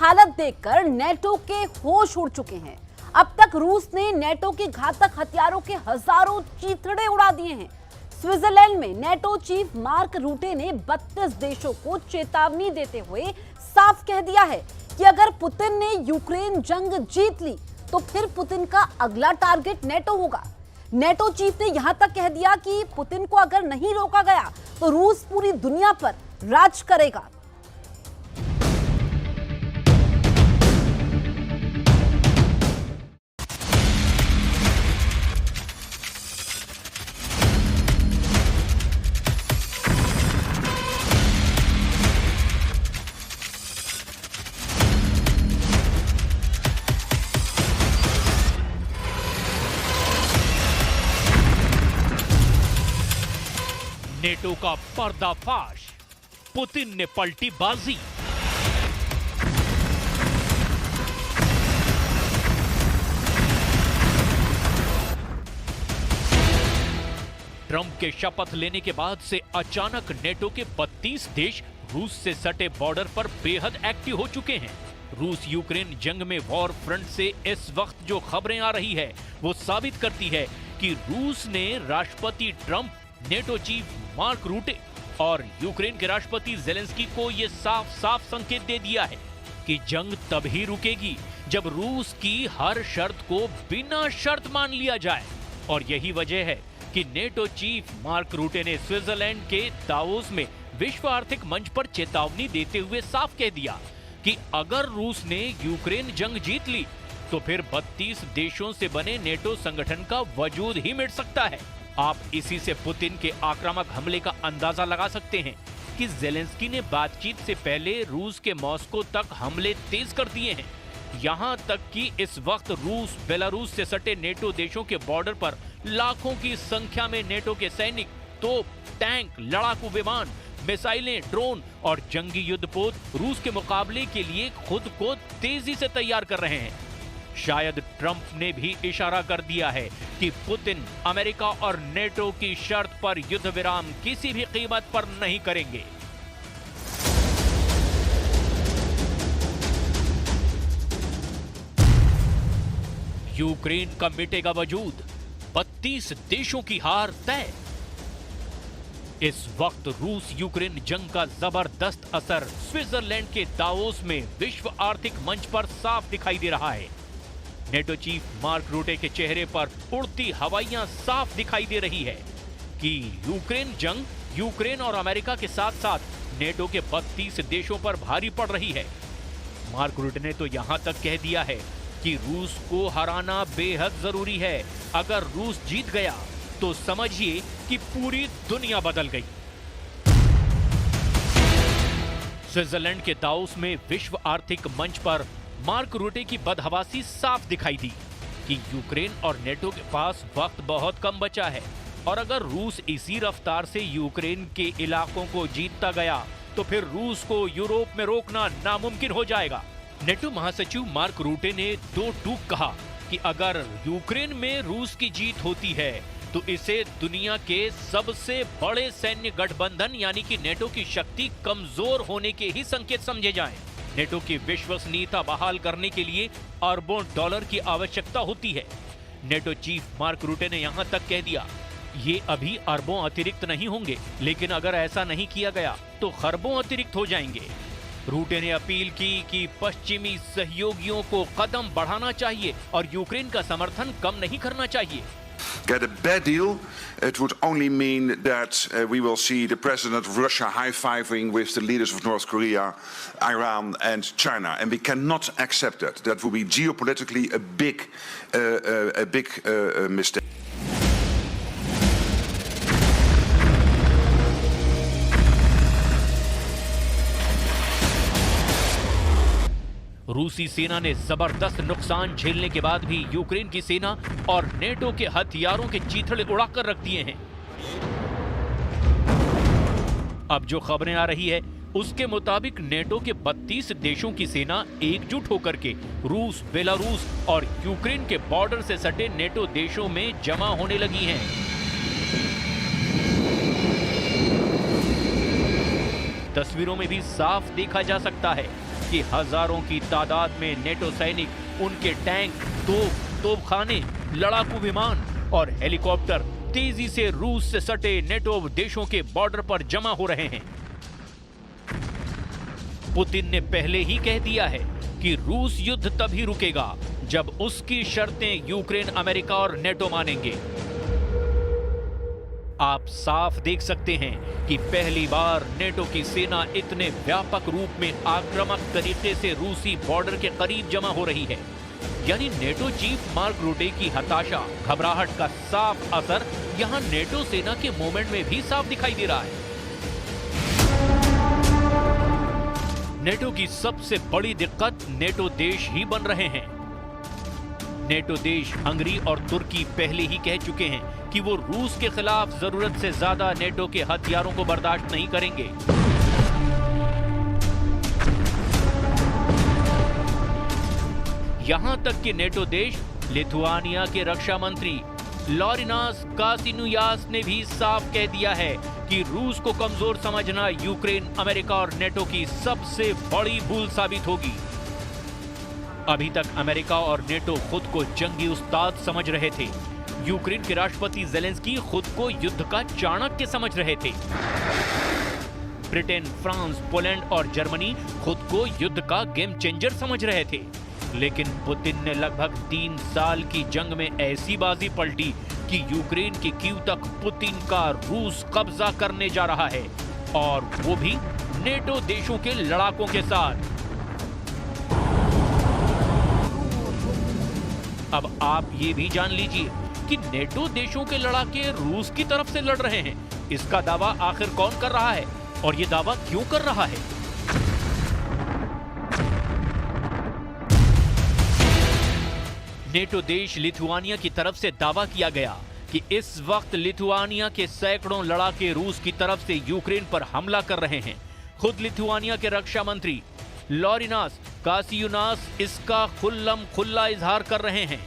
हालत देखकर नेटो के होश उड़ चुके हैं। अब तक रूस ने नेटो के घातक हथियारों के हजारों चीथड़े उड़ा दिए हैं। स्विट्जरलैंड में नेटो चीफ मार्क रूटे ने 32 देशों को चेतावनी देते हुए साफ कह दिया है कि अगर पुतिन ने यूक्रेन जंग जीत ली तो फिर पुतिन का अगला टारगेट नेटो होगा। नेटो चीफ ने यहां तक कह दिया कि पुतिन को अगर नहीं रोका गया तो रूस पूरी दुनिया पर राज करेगा। नेटो का पर्दाफाश, पुतिन ने पलटी बाजी। ट्रंप के शपथ लेने के बाद से अचानक नेटो के 32 देश रूस से सटे बॉर्डर पर बेहद एक्टिव हो चुके हैं। रूस यूक्रेन जंग में वॉर फ्रंट से इस वक्त जो खबरें आ रही है वो साबित करती है कि रूस ने राष्ट्रपति ट्रंप, नेटो चीफ मार्क रूटे और यूक्रेन के राष्ट्रपति ज़ेलेंस्की को यह साफ साफ संकेत दे दिया है कि जंग तभी रुकेगी जब रूस की हर शर्त को बिना शर्त मान लिया जाए। और यही वजह है कि नेटो चीफ मार्क रूटे ने स्विट्जरलैंड के दावोस में विश्व आर्थिक मंच पर चेतावनी देते हुए साफ कह दिया कि अगर रूस ने यूक्रेन जंग जीत ली तो फिर 32 देशों से बने नेटो संगठन का वजूद ही मिट सकता है। आप इसी से पुतिन के आक्रामक हमले का अंदाजा लगा सकते हैं कि ज़ेलेंस्की ने बातचीत से पहले रूस के मॉस्को तक हमले तेज कर दिए हैं। यहां तक कि इस वक्त रूस बेलारूस से सटे नेटो देशों के बॉर्डर पर लाखों की संख्या में नेटो के सैनिक, तोप, टैंक, लड़ाकू विमान, मिसाइलें, ड्रोन और जंगी युद्धपोत रूस के मुकाबले के लिए खुद को तेजी से तैयार कर रहे हैं। शायद ट्रंप ने भी इशारा कर दिया है कि पुतिन अमेरिका और नेटो की शर्त पर युद्ध विराम किसी भी कीमत पर नहीं करेंगे। यूक्रेन का मिटेगा वजूद, 32 देशों की हार तय। इस वक्त रूस यूक्रेन जंग का जबरदस्त असर स्विट्जरलैंड के दावोस में विश्व आर्थिक मंच पर साफ दिखाई दे रहा है। नेटो चीफ मार्क रूटे के चेहरे पर उड़ती हवाइयां साफ दिखाई दे रही है कि यूक्रेन जंग यूक्रेन और अमेरिका के साथ साथ नेटो के 32 देशों पर भारी पड़ रही है। मार्क रूटे ने तो यहां तक कह दिया है कि रूस को हराना बेहद जरूरी है। अगर रूस जीत गया तो समझिए कि पूरी दुनिया बदल गई। स्विट्जरलैंड के दावोस में विश्व आर्थिक मंच पर मार्क रूटे की बदहवासी साफ दिखाई दी कि यूक्रेन और नेटो के पास वक्त बहुत कम बचा है और अगर रूस इसी रफ्तार से यूक्रेन के इलाकों को जीतता गया तो फिर रूस को यूरोप में रोकना नामुमकिन हो जाएगा। नेटो महासचिव मार्क रूटे ने दो टूक कहा कि अगर यूक्रेन में रूस की जीत होती है तो इसे दुनिया के सबसे बड़े सैन्य गठबंधन यानी कि नेटो की शक्ति कमजोर होने के ही संकेत समझे जाएं। नेटो की विश्वसनीयता बहाल करने के लिए अरबों डॉलर की आवश्यकता होती है। नेटो चीफ मार्क रूटे ने यहां तक कह दिया, ये अभी अरबों अतिरिक्त नहीं होंगे, लेकिन अगर ऐसा नहीं किया गया तो खरबों अतिरिक्त हो जाएंगे। रूटे ने अपील की कि पश्चिमी सहयोगियों को कदम बढ़ाना चाहिए और यूक्रेन का समर्थन कम नहीं करना चाहिए। Get a bad deal, it would only mean that we will see the president of Russia high-fiving with the leaders of North Korea, Iran and China, and we cannot accept that. That would be geopolitically a big mistake. रूसी सेना ने जबरदस्त नुकसान झेलने के बाद भी Ukraine की सेना और नेटो के हथियारों के चीथड़े उड़ाकर रख दिए हैं। अब जो खबरें आ रही है उसके मुताबिक नेटो के 32 देशों की सेना एकजुट होकर के रूस, बेलारूस और यूक्रेन के बॉर्डर से सटे नेटो देशों में जमा होने लगी हैं। तस्वीरों में भी साफ देखा जा सकता है जबकि हजारों की तादाद में नेटो सैनिक, उनके टैंक, तोपखाने, लड़ाकू विमान और हेलीकॉप्टर तेजी से रूस से सटे नेटो देशों के बॉर्डर पर जमा हो रहे हैं। पुतिन ने पहले ही कह दिया है कि रूस युद्ध तभी रुकेगा जब उसकी शर्तें यूक्रेन, अमेरिका और नेटो मानेंगे। आप साफ देख सकते हैं कि पहली बार नेटो की सेना इतने व्यापक रूप में आक्रामक तरीके से रूसी बॉर्डर के करीब जमा हो रही है। यानी नेटो चीफ मार्क रूटे की हताशा, घबराहट का साफ असर यहां नेटो सेना के मूवमेंट में भी साफ दिखाई दे रहा है। नेटो की सबसे बड़ी दिक्कत नेटो देश ही बन रहे हैं। नेटो देश हंगरी और तुर्की पहले ही कह चुके हैं कि वो रूस के खिलाफ जरूरत से ज्यादा नेटो के हथियारों को बर्दाश्त नहीं करेंगे। यहां तक कि नेटो देश लिथुआनिया के रक्षा मंत्री लॉरिनास कासिनुयास ने भी साफ कह दिया है कि रूस को कमजोर समझना यूक्रेन, अमेरिका और नेटो की सबसे बड़ी भूल साबित होगी। अभी तक अमेरिका और नेटो खुद को जंगी उस्ताद समझ रहे थे। यूक्रेन के राष्ट्रपति जेलेंस्की खुद को युद्ध का चाणक्य समझ रहे थे। ब्रिटेन, फ्रांस, पोलैंड और जर्मनी खुद को युद्ध का गेम चेंजर समझ रहे थे। लेकिन पुतिन ने लगभग 3 साल की जंग में ऐसी बाजी पलटी कि यूक्रेन के कीव तक पुतिन का रूस कब्जा करने जा रहा है, और वो भी नेटो देशों के लड़ाकों के साथ। अब आप ये भी जान लीजिए कि नेटो देशों के लड़ाके रूस की तरफ से लड़ रहे हैं। इसका दावा आखिर कौन कर रहा है और ये दावा क्यों कर रहा है? नेटो देश लिथुआनिया की तरफ से दावा किया गया कि इस वक्त लिथुआनिया के सैकड़ों लड़ाके रूस की तरफ से यूक्रेन पर हमला कर रहे हैं। खुद लिथुआनिया के रक्षा मंत्री लॉरिनास कासियुनास इसका खुल्ला इजहार कर रहे हैं।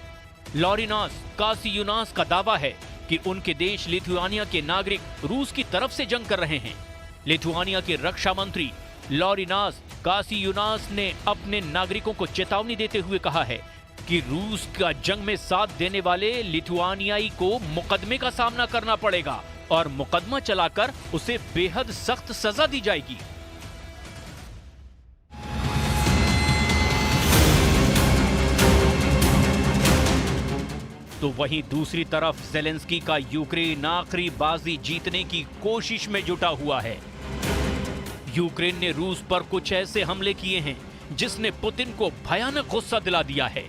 लॉरिनास कासियुनास का दावा है कि उनके देश लिथुआनिया के नागरिक रूस की तरफ से जंग कर रहे हैं। लिथुआनिया के रक्षा मंत्री लॉरिनास कासियुनास ने अपने नागरिकों को चेतावनी देते हुए कहा है कि रूस का जंग में साथ देने वाले लिथुआनियाई को मुकदमे का सामना करना पड़ेगा और मुकदमा चलाकर उसे बेहद सख्त सजा दी जाएगी। तो वहीं दूसरी तरफ जेलेंस्की का यूक्रेन आखिरी बाजी जीतने की कोशिश में जुटा हुआ है। यूक्रेन ने रूस पर कुछ ऐसे हमले किए हैं जिसने पुतिन को भयानक गुस्सा दिला दिया है।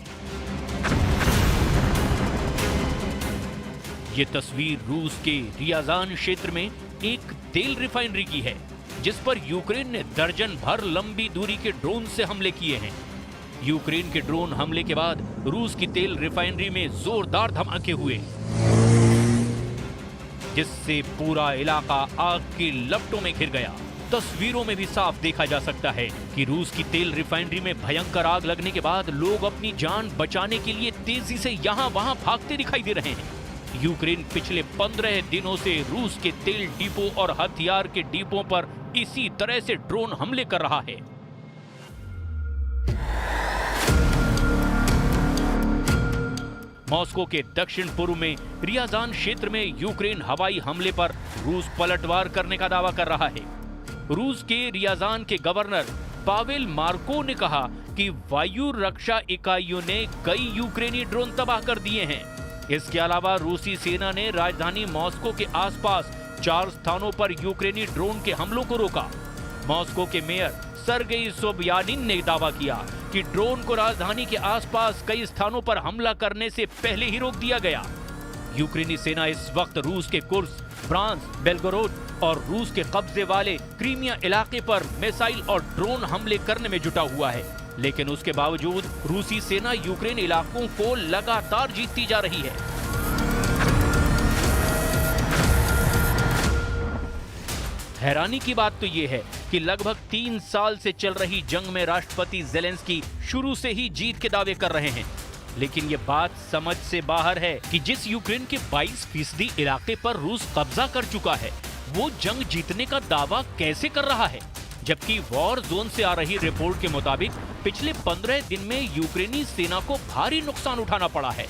ये तस्वीर रूस के रियाजान क्षेत्र में एक तेल रिफाइनरी की है, जिस पर यूक्रेन ने दर्जन भर लंबी दूरी के ड्रोन से हमले किए हैं। यूक्रेन के ड्रोन हमले के बाद रूस की तेल रिफाइनरी में जोरदार धमाके हुए, जिससे पूरा इलाका आग की लपटों में घिर गया। तस्वीरों में भी साफ देखा जा सकता है कि रूस की तेल रिफाइनरी में भयंकर आग लगने के बाद लोग अपनी जान बचाने के लिए तेजी से यहाँ वहाँ भागते दिखाई दे रहे हैं। यूक्रेन पिछले 15 दिनों से रूस के तेल डिपो और हथियार के डिपों पर इसी तरह से ड्रोन हमले कर रहा है। मॉस्को के दक्षिण पूर्व में रियाजान क्षेत्र में यूक्रेन हवाई हमले पर रूस पलटवार करने का दावा कर रहा है। रूस के रियाजान के गवर्नर पावेल मार्को ने कहा कि वायु रक्षा इकाइयों ने कई यूक्रेनी ड्रोन तबाह कर दिए हैं। इसके अलावा रूसी सेना ने राजधानी मॉस्को के आसपास 4 स्थानों पर यूक्रेनी ड्रोन के हमलों को रोका। मॉस्को के मेयर सर्गेई सोबियानिन ने दावा किया कि ड्रोन को राजधानी के आसपास कई स्थानों पर हमला करने से पहले ही रोक दिया गया। यूक्रेनी सेना इस वक्त रूस के कुर्स्क, ब्रांस, बेलगोरोड और रूस के कब्जे वाले क्रीमिया इलाके पर मिसाइल और ड्रोन हमले करने में जुटा हुआ है, लेकिन उसके बावजूद रूसी सेना यूक्रेन इलाकों को लगातार जीतती जा रही है। हैरानी की बात तो यह है कि लगभग 3 साल से चल रही जंग में राष्ट्रपति जेलेंस्की शुरू से ही जीत के दावे कर रहे हैं, लेकिन ये बात समझ से बाहर है कि जिस यूक्रेन के 22% इलाके पर रूस कब्जा कर चुका है, वो जंग जीतने का दावा कैसे कर रहा है। जबकि वॉर जोन से आ रही रिपोर्ट के मुताबिक पिछले 15 दिन में यूक्रेनी सेना को भारी नुकसान उठाना पड़ा है।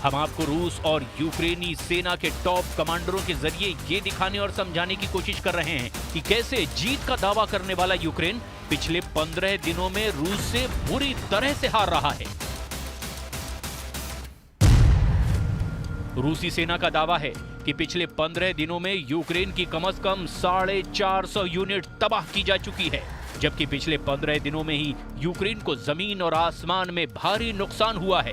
हम आपको रूस और यूक्रेनी सेना के टॉप कमांडरों के जरिए ये दिखाने और समझाने की कोशिश कर रहे हैं कि कैसे जीत का दावा करने वाला यूक्रेन पिछले 15 दिनों में रूस से बुरी तरह से हार रहा है। रूसी सेना का दावा है कि पिछले 15 दिनों में यूक्रेन की कम से कम 450 यूनिट तबाह की जा चुकी है, जबकि पिछले 15 दिनों में ही यूक्रेन को जमीन और आसमान में भारी नुकसान हुआ है।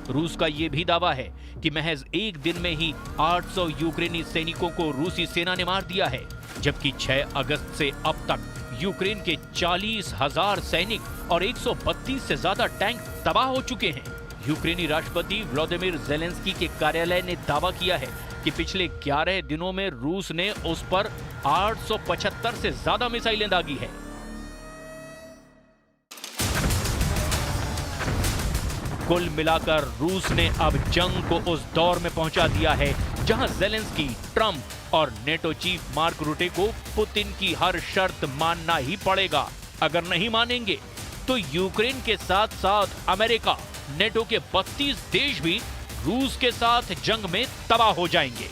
रूस का यह भी दावा है कि महज एक दिन में ही 800 यूक्रेनी सैनिकों को रूसी सेना ने मार दिया है, जबकि 6 अगस्त से अब तक यूक्रेन के 40,000 सैनिक और 132 से ज्यादा टैंक तबाह हो चुके हैं। यूक्रेनी राष्ट्रपति व्लादिमीर ज़ेलेंस्की के कार्यालय ने दावा किया है कि पिछले 11 दिनों में रूस ने उस पर 875 से ज्यादा मिसाइलें दागी है। कुल मिलाकर रूस ने अब जंग को उस दौर में पहुंचा दिया है जहां ज़ेलेंस्की, ट्रंप और नेटो चीफ मार्क रूटे को पुतिन की हर शर्त मानना ही पड़ेगा। अगर नहीं मानेंगे तो यूक्रेन के साथ साथ अमेरिका, नेटो के 32 देश भी रूस के साथ जंग में तबाह हो जाएंगे।